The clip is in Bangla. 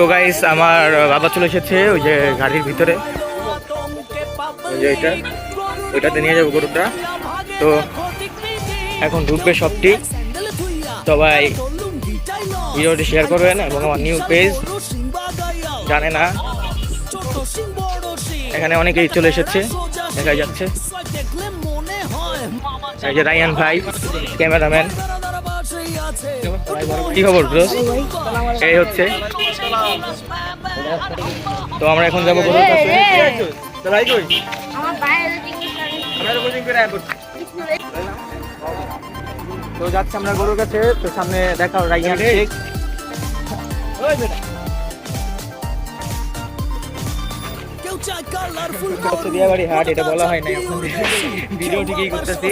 তো গাইস আমার বাবা চলে এসেছে ওই যে গাড়ির ভিতরে, ওই যে এটা ওইটাতে নিয়ে যাবো গরুটা। তো এখন ঢুকবে সবটি, সবাই ভিডিওটি শেয়ার করবেন এবং আমার নিউ পেজ জানে না এখানে অনেকেই চলে এসেছে, দেখা যাচ্ছে। এই যে রায়ান ভাই ক্যামেরাম্যান। কি খবর ব্রো? এই হচ্ছে। তো আমরা এখন যাবো গরুর কাছে। তো যাচ্ছে আমরা গরুর কাছে। তো সামনে দেখাও রায়ান শেখ। দিয়াবাড়ি হাট, এটা বলা হয় নাই, ভিডিও ঠিকই করতেছি।